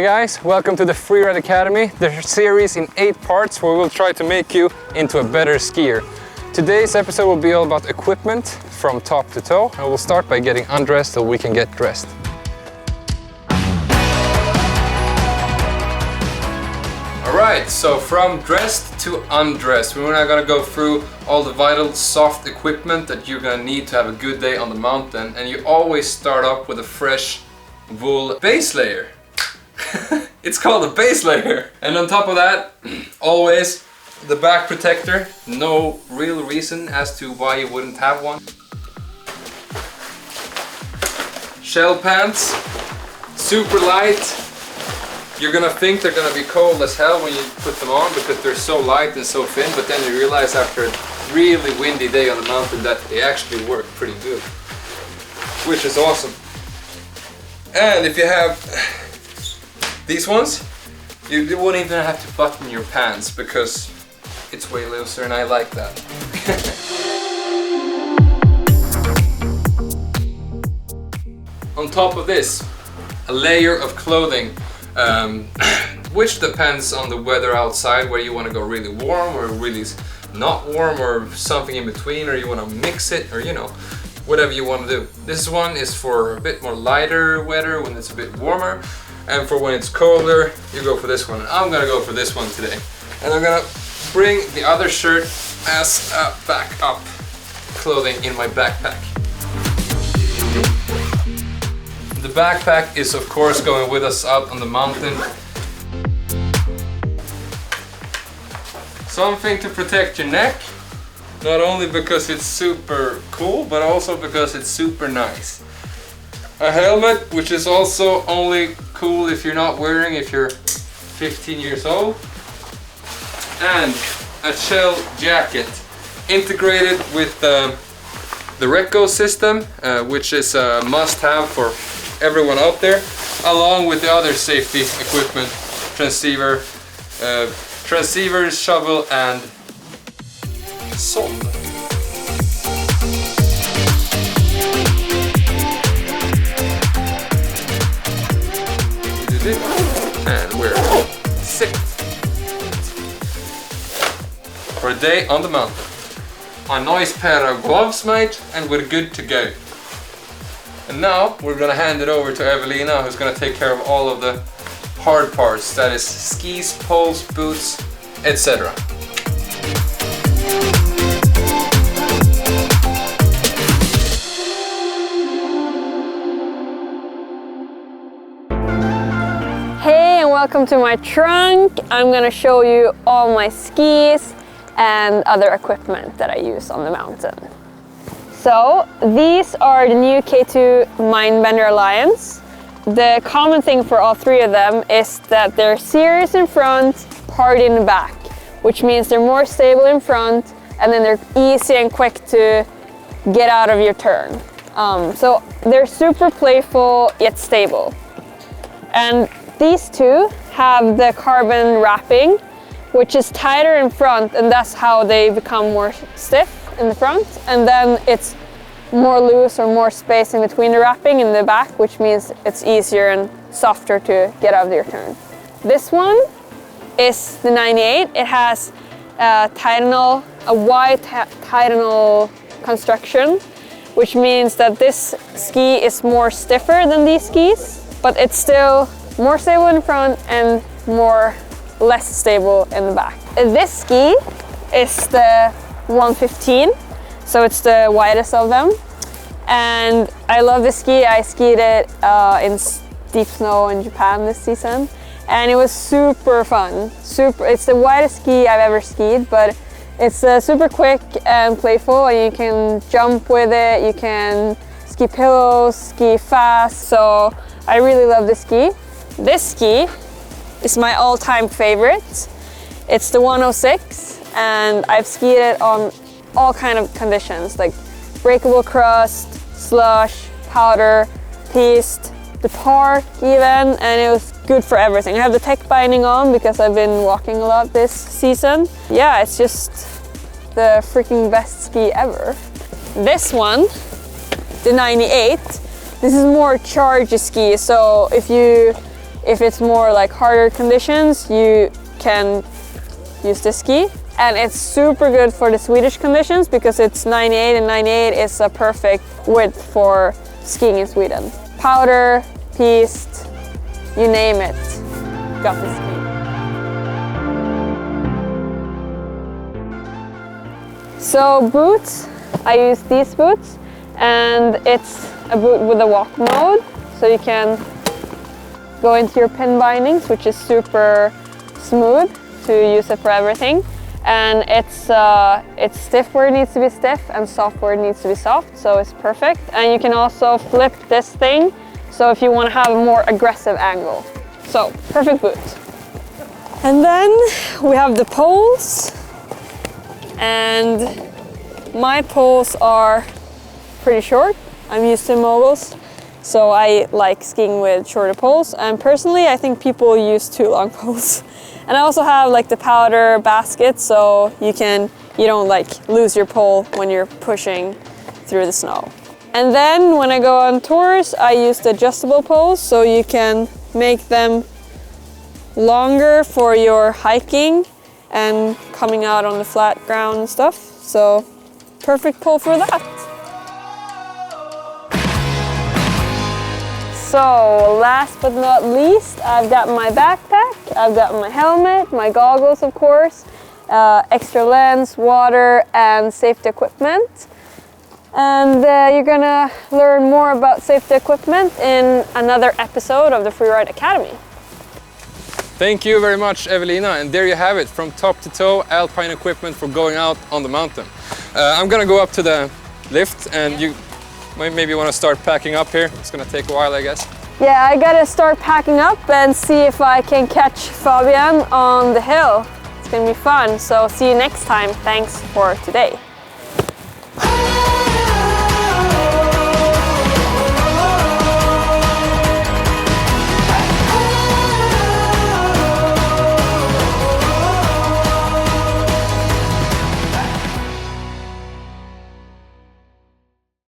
guys, welcome to the Freeride Academy, the series in 8 parts where we will try to make you into a better skier. Today's episode will be all about equipment from top to toe, and we'll start by getting undressed so we can get dressed. Alright, so from dressed to undressed, we're now gonna go through all the vital soft equipment that you're gonna need to have a good day on the mountain, and you always start off with a fresh wool base layer. It's called a base layer. And on top of that, always the back protector. No real reason as to why you wouldn't have one. Shell pants, super light. You're gonna think they're gonna be cold as hell when you put them on because they're so light and so thin, but then you realize after a really windy day on the mountain that they actually work pretty good, which is awesome. And if you have these ones, you wouldn't even have to button your pants because it's way looser, and I like that. On top of this, a layer of clothing, which depends on the weather outside, where you want to go really warm or really not warm or something in between, or you want to mix it, or you know, whatever you want to do. This one is for a bit more lighter weather when it's a bit warmer, and for when it's colder, you go for this one. And I'm gonna go for this one today. And I'm gonna bring the other shirt as a backup clothing in my backpack. The backpack is of course going with us out on the mountain. Something to protect your neck, not only because it's super cool, but also because it's super nice. A helmet, which is also only cool if you're not wearing if you're 15 years old. And a shell jacket integrated with the Reco system, which is a must-have for everyone out there, along with the other safety equipment, transceiver, shovel, and salt. And we're set for a day on the mountain. A nice pair of gloves, mate, and we're good to go. And now we're gonna hand it over to Evelina, who's gonna take care of all of the hard parts, that is skis, poles, boots, etc. Hey, and welcome to my trunk. I'm gonna show you all my skis and other equipment that I use on the mountain. So these are the new K2 Mindbender Alliance. The common thing for all 3 of them is that they're serious in front, hard in the back, which means they're more stable in front, and then they're easy and quick to get out of your turn. So they're super playful yet stable. And these 2 have the carbon wrapping, which is tighter in front, and that's how they become more stiff in the front. And then it's more loose or more space in between the wrapping in the back, which means it's easier and softer to get out of your turn. This one is the 98. It has a wide Titanal construction, which means that this ski is more stiffer than these skis, but it's still more stable in front and less stable in the back. This ski is the 115, so it's the widest of them. And I love this ski. I skied it in deep snow in Japan this season, and it was super fun. It's the widest ski I've ever skied, but it's super quick and playful, and you can jump with it, you can ski pillows, ski fast, so I really love this ski. This ski is my all-time favorite. It's the 106, and I've skied it on all kind of conditions, like breakable crust, slush, powder, piste, the park even, and it was good for everything. I have the tech binding on because I've been walking a lot this season. Yeah, it's just the freaking best ski ever. This one, the 98, this is more charge ski, so if if it's more like harder conditions, you can use this ski. And it's super good for the Swedish conditions because it's 98, and 98 is a perfect width for skiing in Sweden. Powder, piste, you name it, got the ski. So boots, I use these boots, and it's a boot with a walk mode, so you can go into your pin bindings, which is super smooth to use it for everything. And it's stiff where it needs to be stiff and soft where it needs to be soft, so it's perfect. And you can also flip this thing, so if you want to have a more aggressive angle. So, perfect boot. And then we have the poles. And my poles are pretty short. I'm used to moguls, so I like skiing with shorter poles. And personally, I think people use too long poles. And I also have like the powder basket, so you don't like lose your pole when you're pushing through the snow. And then when I go on tours, I use the adjustable poles, so you can make them longer for your hiking and coming out on the flat ground and stuff. So perfect pole for that. So last but not least, I've got my backpack, I've got my helmet, my goggles of course, extra lens, water and safety equipment. And you're gonna learn more about safety equipment in another episode of the Freeride Academy. Thank you very much, Evelina, and there you have it, from top to toe, Alpine equipment for going out on the mountain. I'm gonna go up to the lift, and you maybe want to start packing up here. It's gonna take a while, I guess. Yeah, I gotta start packing up and see if I can catch Fabian on the hill. It's gonna be fun, so see you next time. Thanks for today.